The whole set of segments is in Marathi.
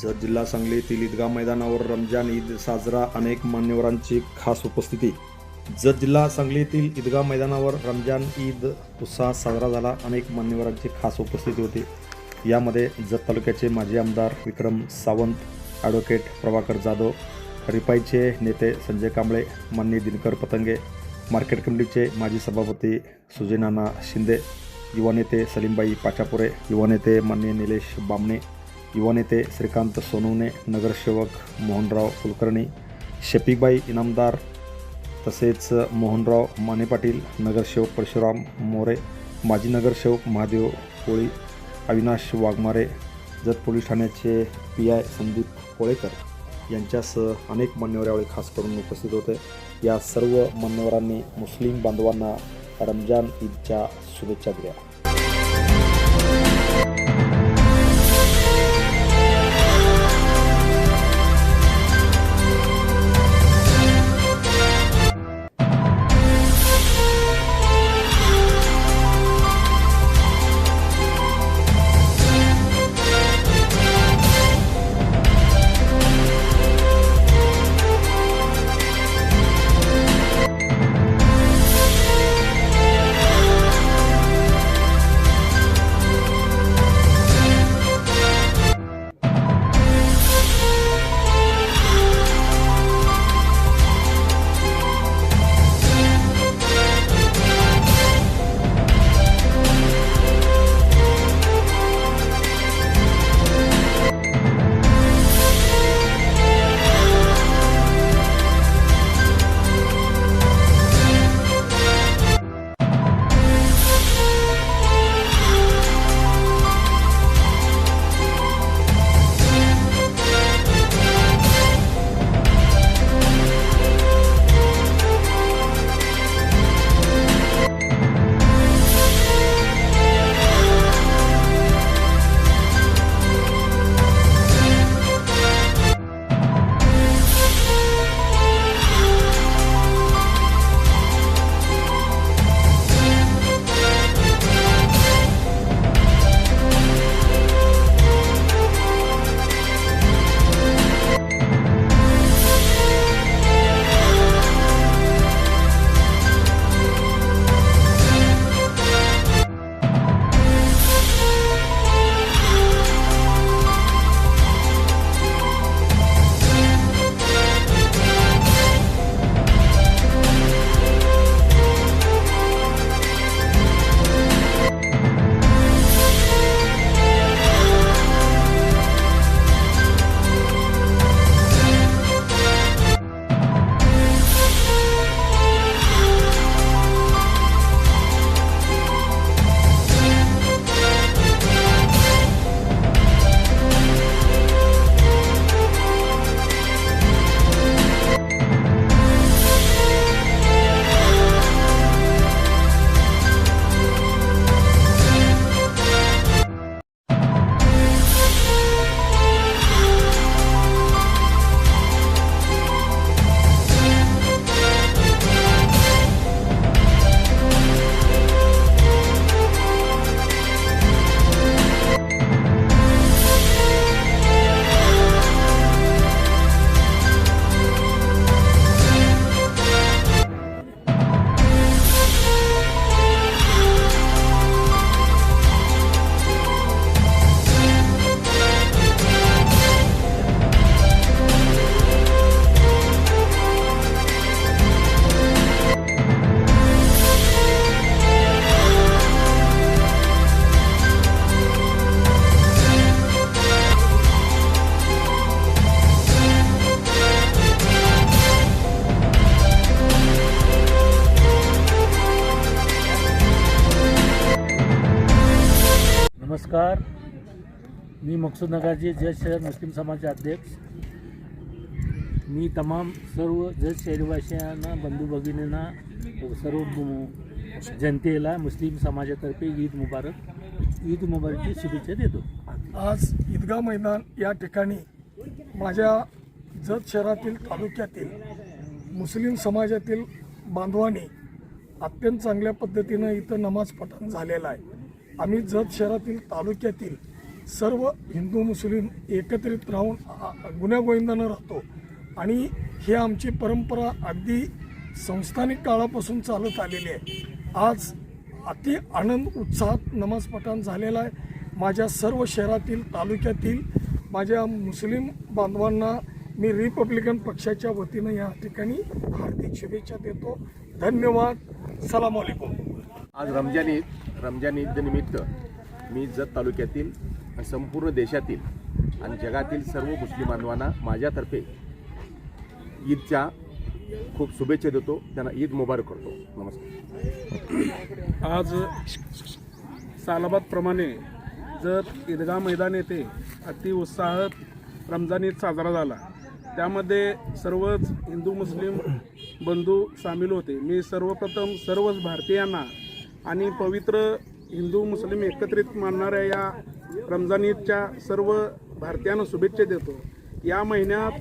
जत जिल्हा सांगली येथील ईदगाह मैदानावर रमजान ईद साजरा, अनेक मान्यवरांची खास उपस्थिती। जत जिल्हा सांगली येथील ईदगाह मैदानावर रमजान ईद उत्साहात साजरा झाला, अनेक मान्यवरांची खास उपस्थिती होती। यामध्ये जत तालुक्याचे माजी आमदार विक्रम सावंत, ॲडव्होकेट प्रभाकर जाधव, रिपाईचे नेते संजय कांबळे, माननीय दिनकर पतंगे, मार्केट कमिटीचे माजी सभापती सुजय नाना शिंदे, युवा नेते सलीमबाई पाचापुरे, युवा नेते माननीय निलेश बामणे, युवा नेते श्रीकांत सोनवणे, नगरसेवक मोहनराव कुलकर्णी, शफीकबाई इनामदार, तसेच मोहनराव माने पाटील, नगरसेवक परशुराम मोरे, माजी नगरसेवक महादेव कोळी, अविनाश वाघमारे, जत पोलीस ठाण्याचे PI संदीप कोळेकर यांच्यासह अनेक मान्यवर यावेळी खास करून उपस्थित होते। या सर्व मान्यवरांनी मुस्लिम बांधवांना रमजान ईदच्या शुभेच्छा दिल्या। नमस्कार, मी मकसूद नगरचे जत शहर मुस्लिम समाजाचे अध्यक्ष। मी तमाम सर्व जत शहरवासियांना, बंधू भगिनींना, सर्व जनतेला मुस्लिम समाजातर्फे ईद मुबारकची शुभेच्छा देतो। आज ईदगाह मैदान या ठिकाणी माझ्या जत शहरातील तालुक्यातील मुस्लिम समाजातील बांधवांनी अत्यंत चांगल्या पद्धतीनं इथं नमाज पठण झालेला आहे। आम्ही जत शहरातील तालुक्यातील सर्व हिंदू मुस्लिम एकत्रित राहून गुण्यागोविंदानं राहतो आणि ही आमची परंपरा अगदी संस्थानिक काळापासून चालत आलेली आहे. आज अति आनंद उत्साहात नमाज पठण झालेला आहे. माझ्या सर्व शहरातील तालुक्यातील माझ्या मुस्लिम बांधवांना मी रिपब्लिकन पक्षाच्या वतीनं या ठिकाणी हार्दिक शुभेच्छा देतो. धन्यवाद. सलाम अलैकुम. आज रमजान ईद निमित्त मी जत तालुक्यातील आणि संपूर्ण देशातील आणि जगातील सर्व मुस्लिम बांधवांना माझ्यातर्फे ईदच्या खूप शुभेच्छा देतो. त्यांना ईद मुबारक करतो. नमस्कार. आज सालाबादप्रमाणे जत ईदगाह मैदान येथे अति उत्साहात रमजान ईद साजरा झाला. त्यामध्ये सर्वच हिंदू मुस्लिम बंधू सामील होते. मी सर्वप्रथम सर्वच भारतीयांना आणि पवित्र हिंदू मुस्लिम एकत्रित मानणाऱ्या या रमजान ईदच्या सर्व भारतीयांना शुभेच्छा देतो. या महिन्यात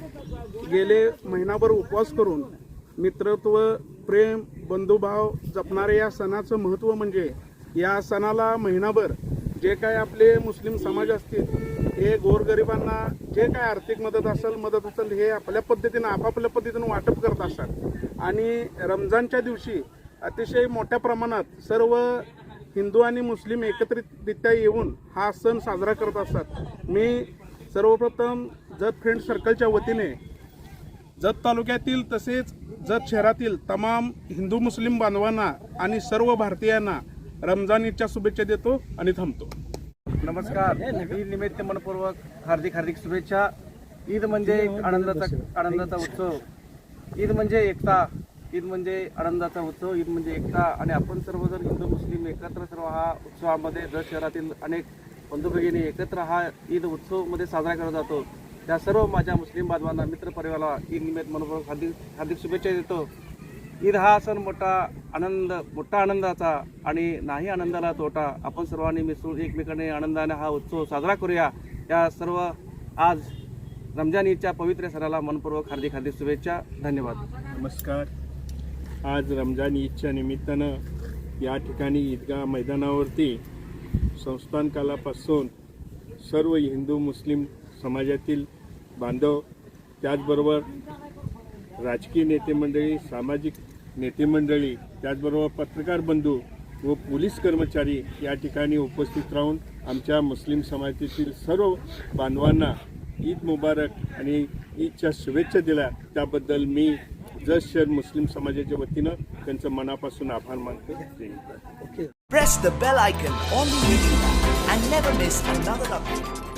गेले महिनाभर उपवास करून मित्रत्व, प्रेम, बंधुभाव जपणाऱ्या या सणाचं महत्त्व म्हणजे या सणाला महिनाभर जे काय आपले मुस्लिम समाज असतील हे गोरगरिबांना जे काय आर्थिक मदत असेल हे आपल्या पद्धतीनं आपापल्या पद्धतीनं वाटप करत असतात. आणि रमजानच्या दिवशी अतिशय मोठ्या प्रमाणात सर्व हिंदू आणि मुस्लिम एकत्रितरित्या येऊन हा सण साजरा करत असतात. मी सर्वप्रथम जत फ्रेंड सर्कलच्या वतीने जत तालुक्यातील तसेच जत शहरातील तमाम हिंदू मुस्लिम बांधवांना आणि सर्व भारतीयांना रमजान ईदच्या शुभेच्छा देतो आणि थांबतो. नमस्कार. ईद निमित्त मनपूर्वक हार्दिक शुभेच्छा. ईद म्हणजे एक आनंदाचा उत्सव. ईद म्हणजे एकता. ईद म्हणजे आनंदाचा उत्सव. ईद म्हणजे एकता. आणि आपण सर्वजण हिंदू मुस्लिम एकत्र सर्व हा उत्सवामध्ये जत शहरातील अनेक बंधू भगिनी एकत्र हा ईद उत्सवमध्ये साजरा केला जातो. त्या सर्व माझ्या मुस्लिम बांधवांना मित्रपरिवाराला ईद निमित्त मनपूर्वक हार्दिक शुभेच्छा देतो. ईद हा सण मोठा आनंदाचा आणि नाही आनंदाला तोटा. आपण सर्वांनी मिसळून एकमेकांनी आनंदाने हा उत्सव साजरा करूया. या सर्व आज रमजान ईदच्या पवित्र सणाला मनपूर्वक हार्दिक शुभेच्छा. धन्यवाद. नमस्कार. आज रमजान ईदच्या निमित्तानं या ठिकाणी ईदगाह मैदानावरती संस्थान कालापासून सर्व हिंदू मुस्लिम समाजातील बांधव, त्याचबरोबर राजकीय नेते मंडळी, सामाजिक नेते मंडळी, त्याचबरोबर पत्रकार बंधू व पोलीस कर्मचारी या ठिकाणी उपस्थित राहून आमच्या मुस्लिम समाजातील सर्व बांधवांना ईद मुबारक आणि ईदच्या शुभेच्छा दिल्या. त्याबद्दल मी जत शहर मुस्लिम समाजाच्या वतीनं त्यांचं मनापासून आभार मानतो. Press the bell icon on the YouTube app and never miss another update.